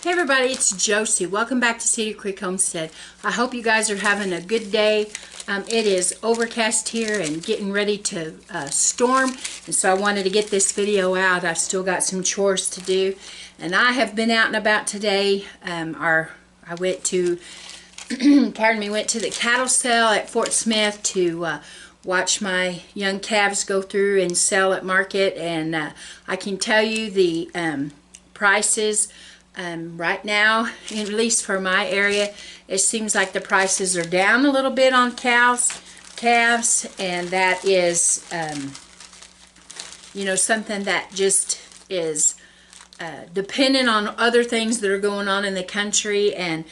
Hey everybody, it's Josie. Welcome back to Cedar Creek Homestead. I hope you guys are having a good day. It is overcast here and getting ready to storm, and so I wanted to get this video out. I've still got some chores to do, and I have been out and about today. I went to, went to the cattle sale at Fort Smith to watch my young calves go through and sell at market, and I can tell you the prices. Right now, at least for my area, it seems like the prices are down a little bit on calves, and that is, something that just is dependent on other things that are going on in the country. And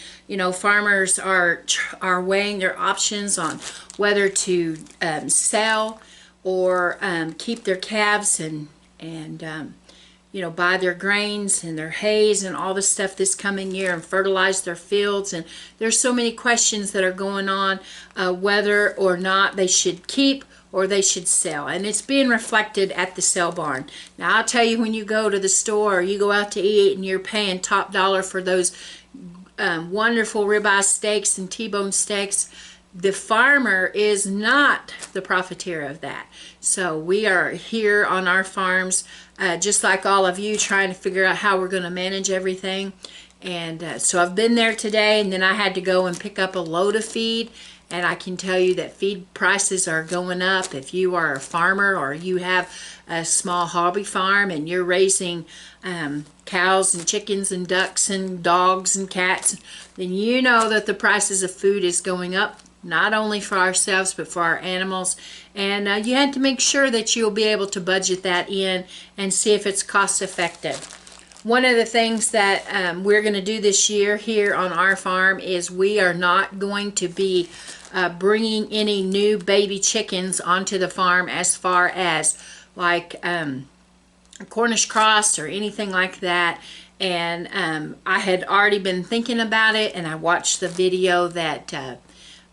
farmers are weighing their options on whether to sell or keep their calves and buy their grains and their hays and all the stuff this coming year and fertilize their fields. And there's so many questions that are going on whether or not they should keep or they should sell. And it's being reflected at the sale barn. Now, I'll tell you, when you go to the store or you go out to eat and you're paying top dollar for those wonderful ribeye steaks and T-bone steaks, the farmer is not the profiteer of that. So we are here on our farms, just like all of you, trying to figure out how we're going to manage everything. And so I've been there today, and then I had to go and pick up a load of feed. And I can tell you that feed prices are going up. If you are a farmer or you have a small hobby farm and you're raising cows and chickens and ducks and dogs and cats, then you know that the prices of food is going up, not only for ourselves but for our animals. And you had to make sure that you'll be able to budget that in and see if it's cost effective. One of the things that we're going to do this year here on our farm is we are not going to be bringing any new baby chickens onto the farm, as far as like a Cornish cross or anything like that. And I had already been thinking about it, and I watched the video that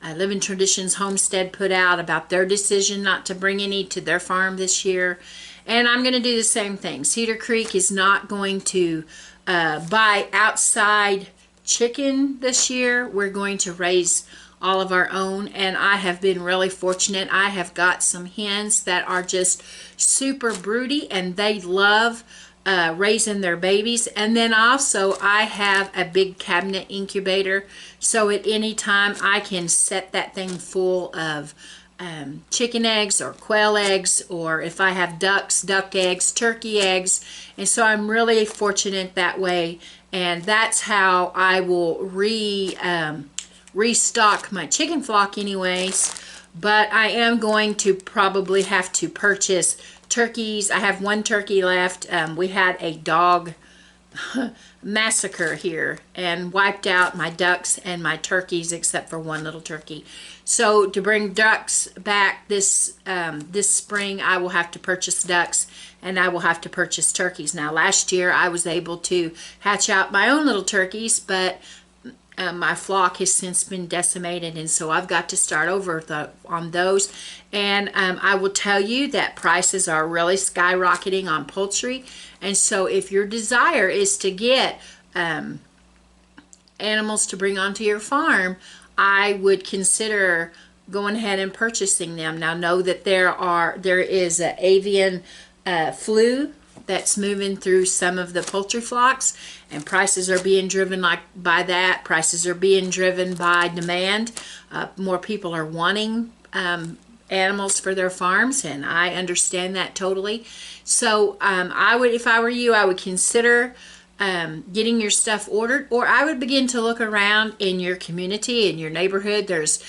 Living Traditions Homestead put out about their decision not to bring any to their farm this year. And I'm going to do the same thing. Cedar Creek is not going to buy outside chicken this year. We're going to raise all of our own, and I have been really fortunate. I have got some hens that are just super broody, and they love raising their babies. And then also I have a big cabinet incubator, so at any time I can set that thing full of chicken eggs or quail eggs, or if I have ducks, duck eggs, turkey eggs. And so I'm really fortunate that way, and that's how I will restock my chicken flock anyways. But I am going to probably have to purchase turkeys. I have one turkey left. We had a dog massacre here and wiped out my ducks and my turkeys, except for one little turkey. So to bring ducks back this spring, I will have to purchase ducks, and I will have to purchase turkeys. Now, last year I was able to hatch out my own little turkeys, but my flock has since been decimated, and so I've got to start over on those. And I will tell you that prices are really skyrocketing on poultry. And so if your desire is to get animals to bring onto your farm, I would consider going ahead and purchasing them. Now, know that there is an avian flu that's moving through some of the poultry flocks, and prices are being driven by that. Prices are being driven by demand. More people are wanting animals for their farms, and I understand that totally. So I would, if I were you, I would consider getting your stuff ordered, or I would begin to look around in your community, in your neighborhood. There's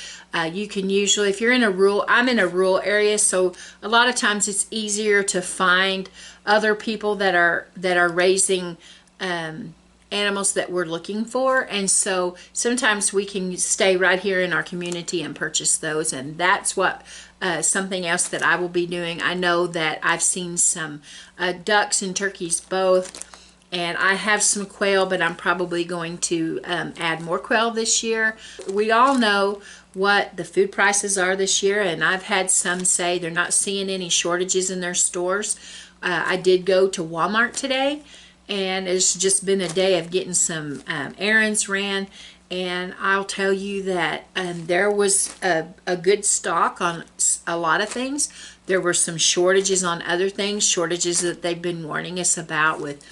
you can usually, if you're in a rural, I'm in a rural area, so a lot of times it's easier to find other people that are raising animals that we're looking for. And so sometimes we can stay right here in our community and purchase those, and that's what something else that I will be doing. I know that I've seen some ducks and turkeys both, and I have some quail, but I'm probably going to add more quail this year. We all know what the food prices are this year, and I've had some say they're not seeing any shortages in their stores. I did go to Walmart today, and it's just been a day of getting some errands ran. And I'll tell you that there was a good stock on a lot of things. There were some shortages on other things, shortages that they've been warning us about with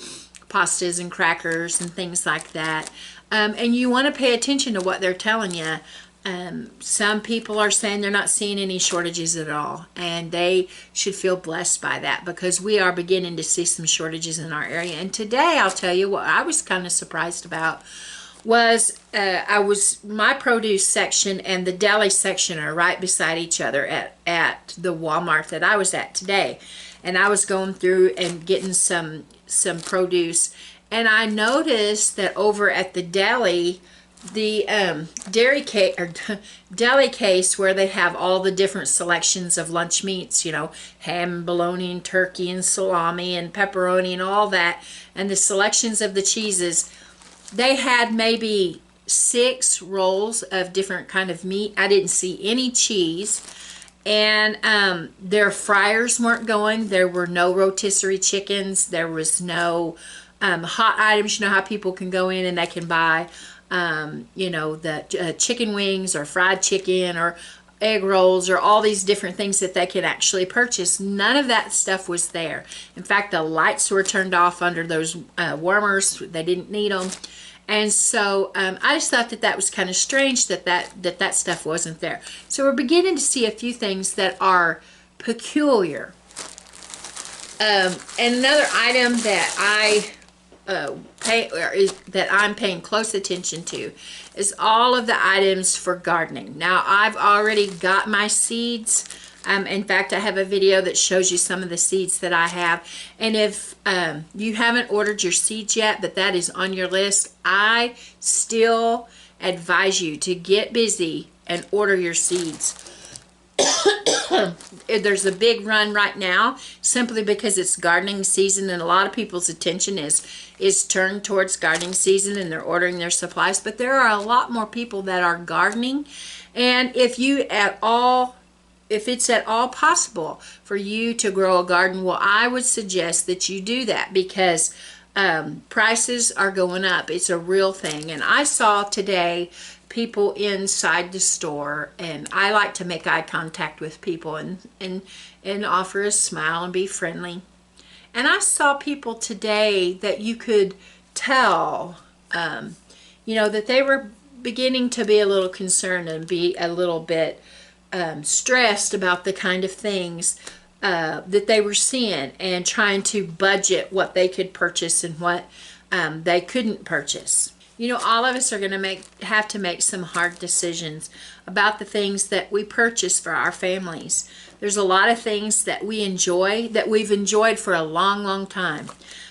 pastas and crackers and things like that. And you want to pay attention to what they're telling you. Some people are saying they're not seeing any shortages at all, and they should feel blessed by that, because we are beginning to see some shortages in our area. And today, I'll tell you what I was kind of surprised about was my produce section and the deli section are right beside each other at the Walmart that I was at today. And I was going through and getting some produce, and I noticed that over at the deli, the deli case where they have all the different selections of lunch meats, you know, ham, bologna, and turkey, and salami, and pepperoni, and all that, and the selections of the cheeses, they had maybe 6 rolls of different kind of meat. I didn't see any cheese. And their fryers weren't going. There were no rotisserie chickens. There was no hot items. You know how people can go in and they can buy, you know, the chicken wings or fried chicken or egg rolls or all these different things that they can actually purchase. None of that stuff was there. In fact, the lights were turned off under those warmers. They didn't need them. And so I just thought that was kind of strange that stuff wasn't there. So we're beginning to see a few things that are peculiar. And another item that I'm paying close attention to is all of the items for gardening. Now, I've already got my seeds. In fact, I have a video that shows you some of the seeds that I have. And if you haven't ordered your seeds yet, but that is on your list, I still advise you to get busy and order your seeds. There's a big run right now simply because it's gardening season, and a lot of people's attention is turned towards gardening season, and they're ordering their supplies. But there are a lot more people that are gardening, and if it's at all possible for you to grow a garden, well, I would suggest that you do that, because prices are going up. It's a real thing. And I saw today people inside the store, and I like to make eye contact with people and offer a smile and be friendly. And I saw people today that you could tell, you know, that they were beginning to be a little concerned and be a little bit stressed about the kind of things that they were seeing, and trying to budget what they could purchase and what they couldn't purchase. You know, all of us are going to have to make some hard decisions about the things that we purchase for our families. There's a lot of things that we enjoy, that we've enjoyed for a long, long time.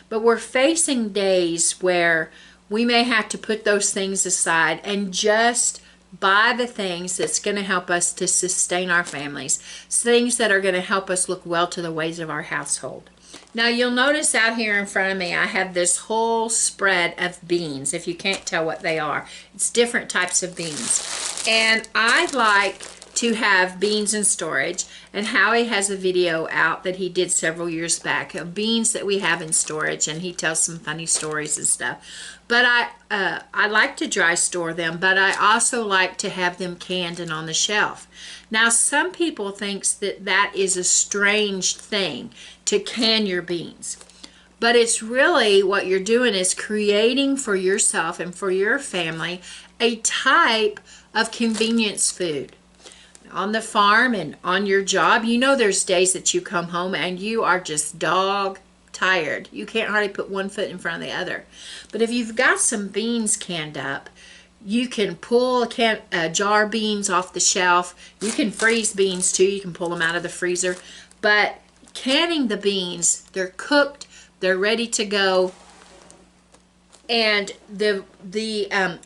But we're facing days where we may have to put those things aside and just buy the things that's going to help us to sustain our families, things that are going to help us look well to the ways of our household. Now, you'll notice out here in front of me, I have this whole spread of beans, if you can't tell what they are. It's different types of beans. And I like to have beans in storage, and Howie has a video out that he did several years back of beans that we have in storage, and he tells some funny stories and stuff. But I like to dry store them, but I also like to have them canned and on the shelf. Now, some people think that is a strange thing, to can your beans. But it's really what you're doing is creating for yourself and for your family a type of convenience food. On the farm and on your job, you know there's days that you come home and you are just dog tired. You can't hardly put one foot in front of the other. But if you've got some beans canned up, you can pull a jar of beans off the shelf. You can freeze beans too. You can pull them out of the freezer. But canning the beans, they're cooked, they're ready to go, and the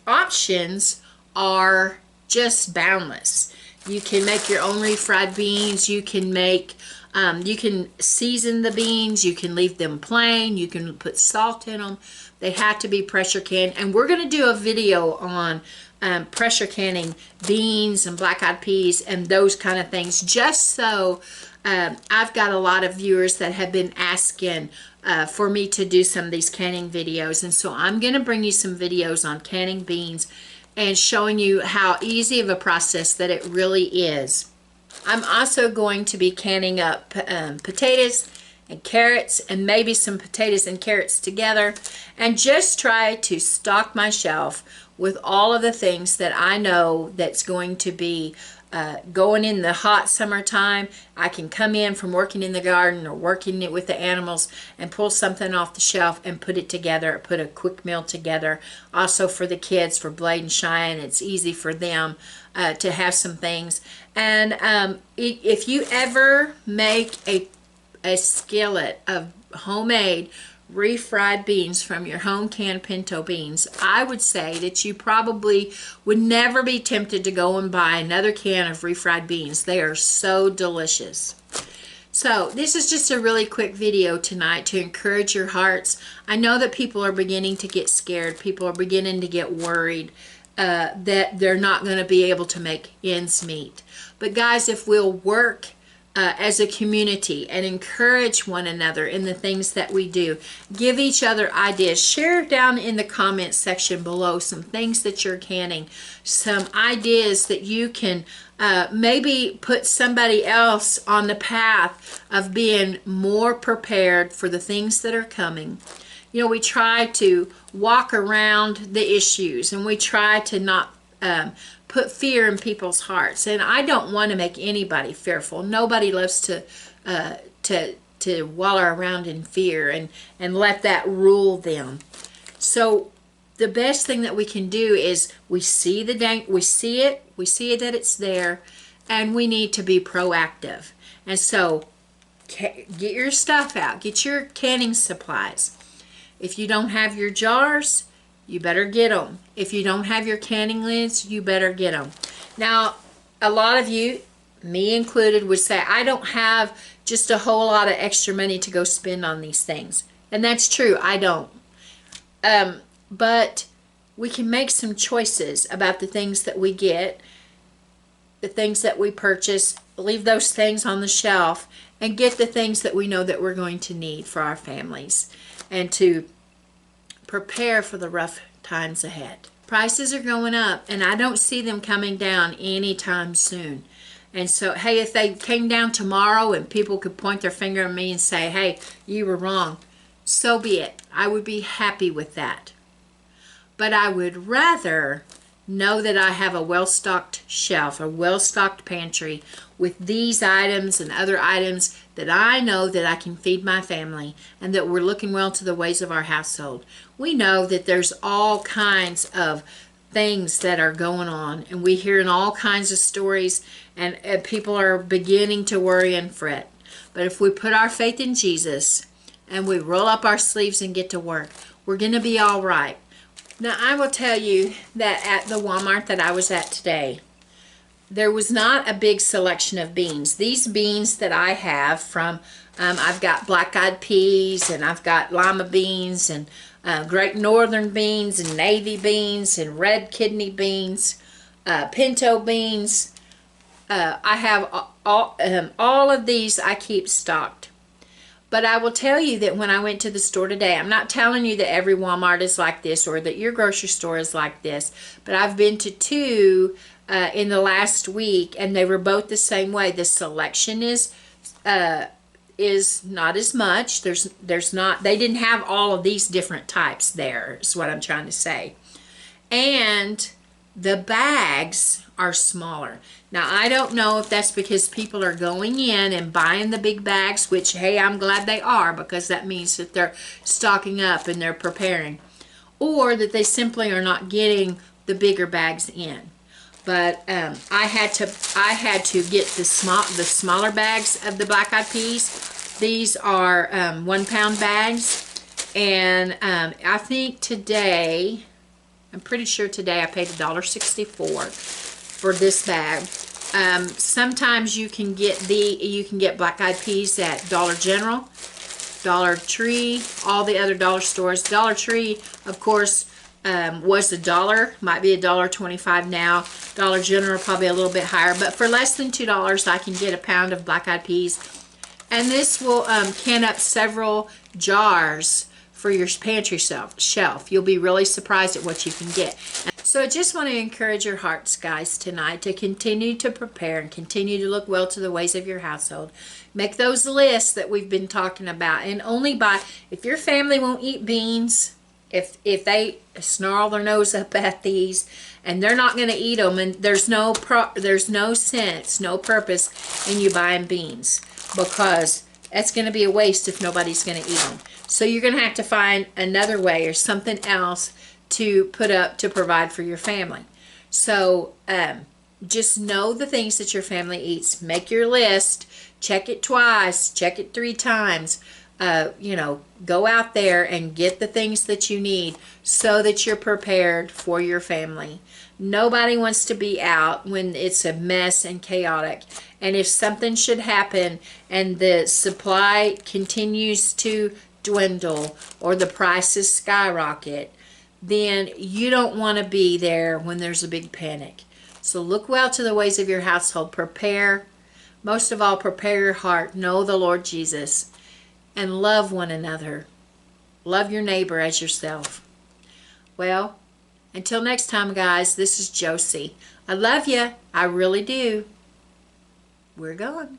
options are just boundless. You can make your own refried beans. You can make, you can season the beans. You can leave them plain. You can put salt in them. They have to be pressure canned. And we're going to do a video on pressure canning beans and black-eyed peas and those kind of things, just so I've got a lot of viewers that have been asking for me to do some of these canning videos, and so I'm going to bring you some videos on canning beans and showing you how easy of a process that it really is. I'm also going to be canning up potatoes and carrots, and maybe some potatoes and carrots together, and just try to stock my shelf with all of the things that I know that's going to be going in the hot summertime. I can come in from working in the garden or working it with the animals and pull something off the shelf and put it together, put a quick meal together. Also for the kids, for Blade and Cheyenne, it's easy for them to have some things. And if you ever make a skillet of homemade refried beans from your home canned pinto beans, I would say that you probably would never be tempted to go and buy another can of refried beans. They are so delicious. So this is just a really quick video tonight to encourage your hearts. I know that people are beginning to get scared. People are beginning to get worried that they're not going to be able to make ends meet. But guys, if we'll work as a community and encourage one another in the things that we do, give each other ideas, share down in the comments section below some things that you're canning, some ideas that you can maybe put somebody else on the path of being more prepared for the things that are coming. You know, we try to walk around the issues, and we try to not put fear in people's hearts. And I don't want to make anybody fearful. Nobody loves to wallow around in fear and let that rule them. So the best thing that we can do is we see that it's there, and we need to be proactive. And so get your stuff out, get your canning supplies. If you don't have your jars, you better get them. If you don't have your canning lids, you better get them. Now, a lot of you, me included, would say, I don't have just a whole lot of extra money to go spend on these things. And that's true, I don't. But we can make some choices about the things that we get, the things that we purchase, leave those things on the shelf, and get the things that we know that we're going to need for our families, and to prepare for the rough times ahead. Prices are going up, and I don't see them coming down anytime soon. And so, hey, if they came down tomorrow and people could point their finger at me and say, hey, you were wrong, so be it. I would be happy with that. But I would rather know that I have a well-stocked shelf, a well-stocked pantry with these items and other items that I know that I can feed my family, and that we're looking well to the ways of our household. We know that there's all kinds of things that are going on, and we hear in all kinds of stories, and people are beginning to worry and fret. But if we put our faith in Jesus and we roll up our sleeves and get to work, we're going to be all right. Now, I will tell you that at the Walmart that I was at today, there was not a big selection of beans. These beans that I have from, I've got black-eyed peas, and I've got lima beans, and great northern beans, and navy beans, and red kidney beans, pinto beans. I have all of these I keep stocked. But I will tell you that when I went to the store today, I'm not telling you that every Walmart is like this or that your grocery store is like this, but I've been to two in the last week, and they were both the same way. The selection is not as much. There's not, they didn't have all of these different types there, is what I'm trying to say. And the bags are smaller. Now, I don't know if that's because people are going in and buying the big bags, which, hey, I'm glad they are, because that means that they're stocking up and they're preparing, or that they simply are not getting the bigger bags in. But I had to get the smaller bags of the black-eyed peas. These are 1 pound bags, and I think today, I'm pretty sure today I paid $1.64 for this bag. Sometimes you can get black-eyed peas at Dollar General, Dollar Tree, all the other dollar stores. Dollar Tree, of course, was $1, might be $1.25 now. Dollar General, probably a little bit higher. But for less than $2, I can get a pound of black-eyed peas. And this will can up several jars for your pantry shelf. You'll be really surprised at what you can get. So I just want to encourage your hearts, guys, tonight to continue to prepare and continue to look well to the ways of your household. Make those lists that we've been talking about, and only buy, if your family won't eat beans, if they snarl their nose up at these and they're not going to eat them, and there's no sense, no purpose in you buying beans, because that's going to be a waste if nobody's going to eat them. So you're going to have to find another way or something else to put up to provide for your family. So just know the things that your family eats. Make your list. Check it twice. Check it 3 times. You know, go out there and get the things that you need so that you're prepared for your family. Nobody wants to be out when it's a mess and chaotic. And if something should happen and the supply continues to dwindle or the prices skyrocket, then you don't want to be there when there's a big panic. So look well to the ways of your household. Prepare. Most of all, prepare your heart. Know the Lord Jesus. And love one another. Love your neighbor as yourself. Well, until next time, guys, this is Josie. I love you. I really do. We're going.